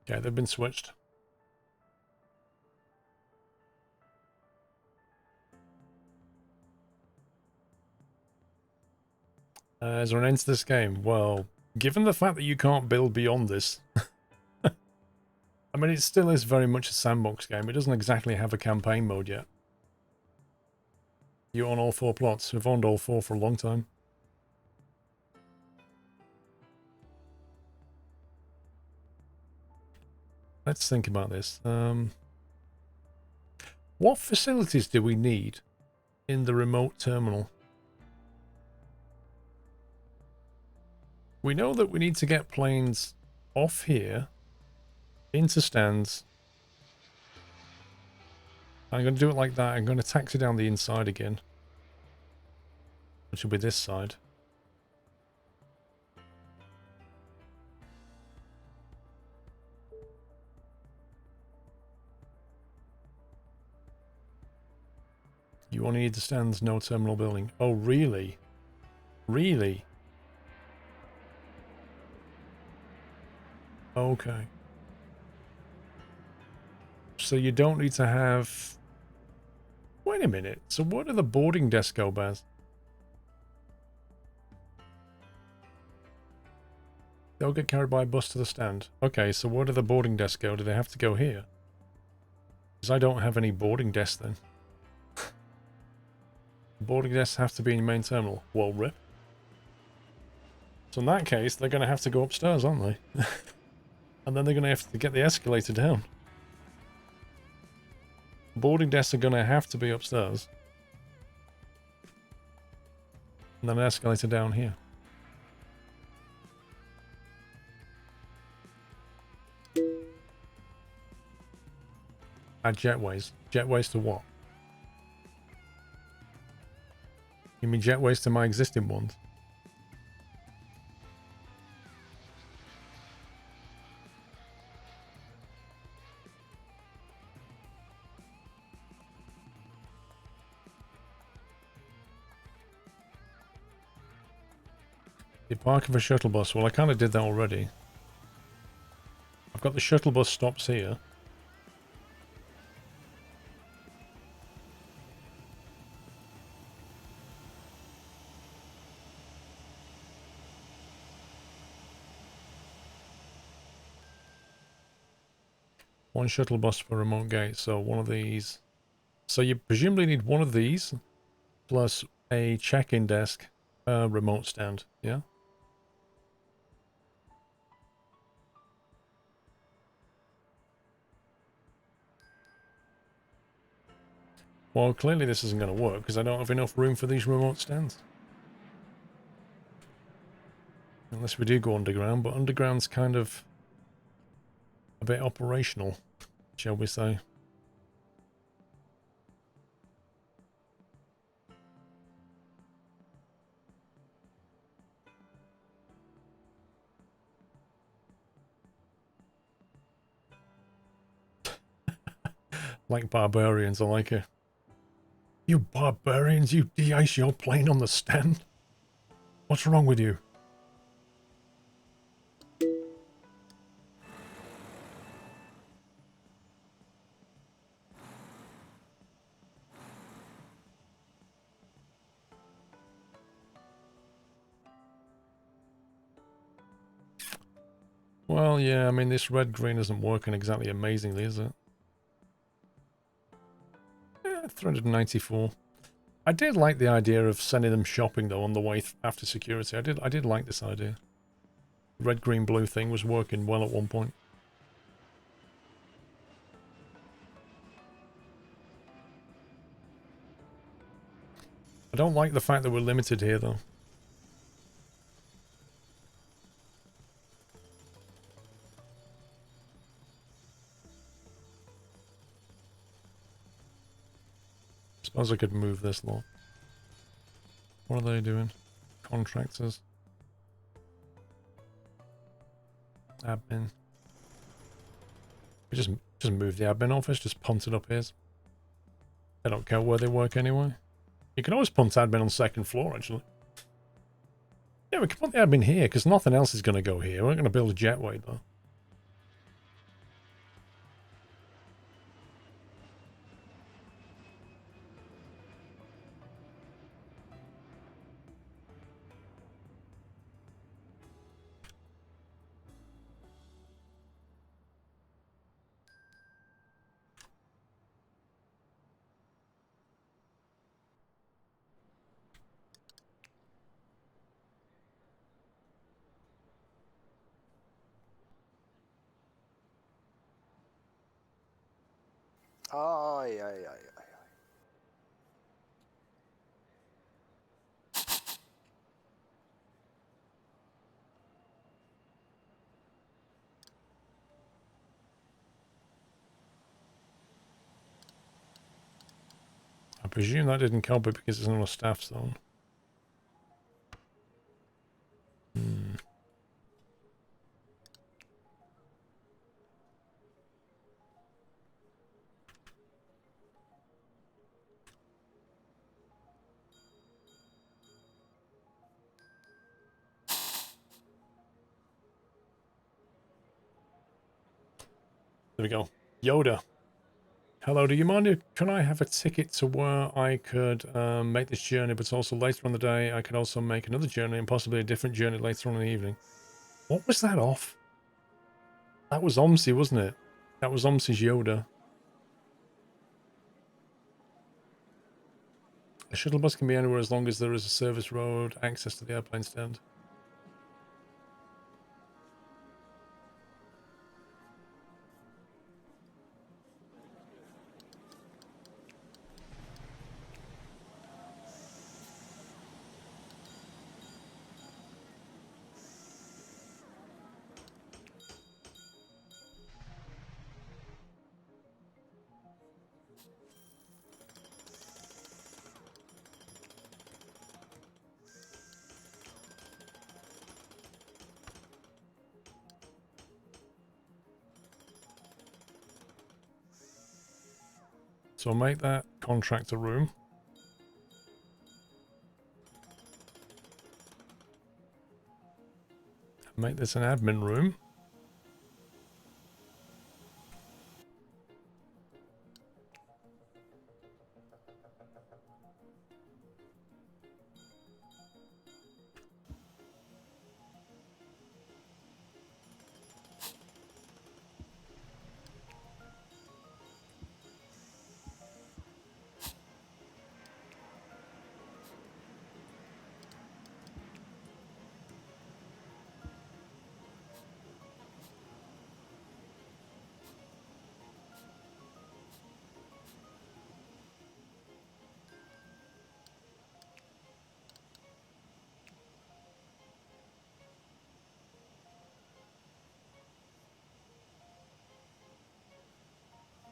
Speaker 1: Yeah, they've been switched. Is there an end to this game? Well, given the fact that you can't build beyond this, I mean, it still is very much a sandbox game. It doesn't exactly have a campaign mode yet. You own all 4 plots. We've owned all 4 for a long time. Let's think about this. What facilities do we need in the remote terminal? We know that we need to get planes off here into stands. I'm going to do it like that. I'm going to taxi down the inside again, which will be this side. You only need the stands, no terminal building. Oh, really? Really? Okay. So you don't need to have... Wait a minute. So what are the boarding desks go as? They'll get carried by a bus to the stand. Okay, so where do the boarding desks go? Do they have to go here? Because I don't have any boarding desks then. Boarding desks have to be in the main terminal. Well, rip. So in that case, they're going to have to go upstairs, aren't they? And then they're going to have to get the escalator down. Boarding desks are going to have to be upstairs. And then an escalator down here. Add jetways. Jetways to what? You mean jetways to my existing ones? The park of a shuttle bus. Well, I kind of did that already. I've got the shuttle bus stops here. One shuttle bus for remote gate, so one of these. So you presumably need one of these, plus a check-in desk, remote stand, yeah? Well, clearly this isn't going to work, because I don't have enough room for these remote stands. Unless we do go underground, but underground's kind of a bit operational, shall we say. Like barbarians, I like it. You barbarians, you de-ice your plane on the stand? What's wrong with you? Well, yeah, I mean, this red-green isn't working exactly amazingly, is it? 394. I did like the idea of sending them shopping, though, on the way after security. I did like this idea. Red, green, blue thing was working well at one point. I don't like the fact that we're limited here, though. Suppose I could move this lot. What are they doing? Contractors. Admin. We just move the admin office, just punt it up here. They don't care where they work anyway. You can always punt admin on second floor, actually. Yeah, we can put the admin here, because nothing else is going to go here. We're not going to build a jetway, though.
Speaker 3: Ay, ay, ay, ay.
Speaker 1: I presume that didn't help it because it's not a staff zone. There we go. Yoda. Hello, do you mind? Can I have a ticket to where I could make this journey, but also later on the day I could also make another journey and possibly a different journey later on in the evening? What was that off? That was Omsi, wasn't it? That was Omsi's Yoda. A shuttle bus can be anywhere as long as there is a service road access to the airplane stand. So I'll make that contractor room. Make this an admin room.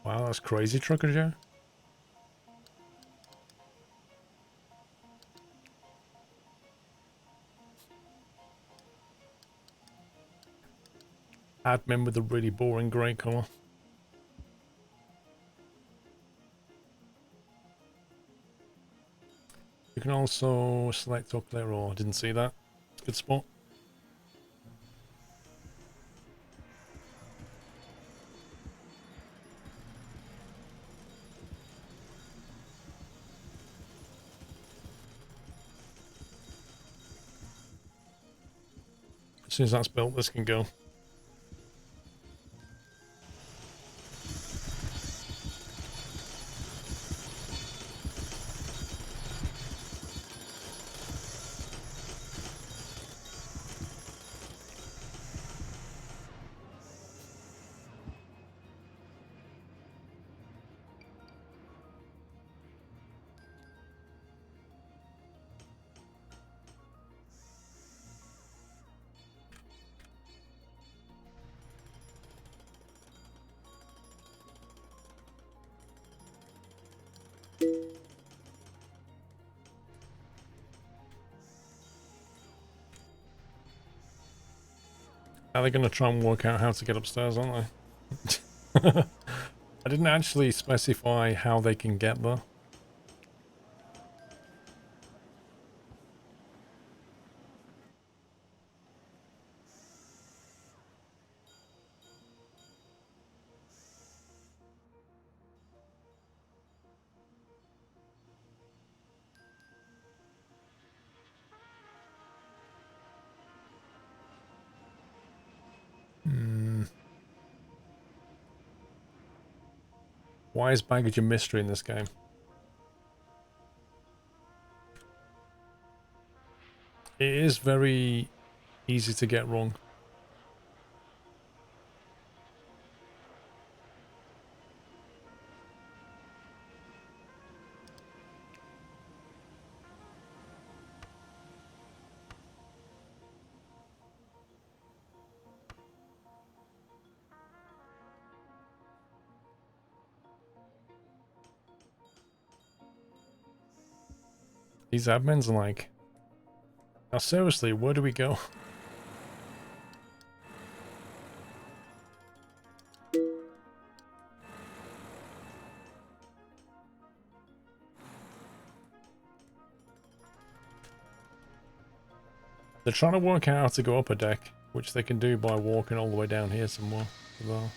Speaker 1: Wow, that's crazy, Trucker Joe. Admin with a really boring grey colour. You can also select or clear all. I didn't see that. Good spot. As soon as that's built, this can go. Now they're going to try and work out how to get upstairs, aren't they? I didn't actually specify how they can get there. Why is baggage a mystery in this game? It is very easy to get wrong. These admins are like, now seriously, where do we go? They're trying to work out how to go up a deck, which they can do by walking all the way down here somewhere as well.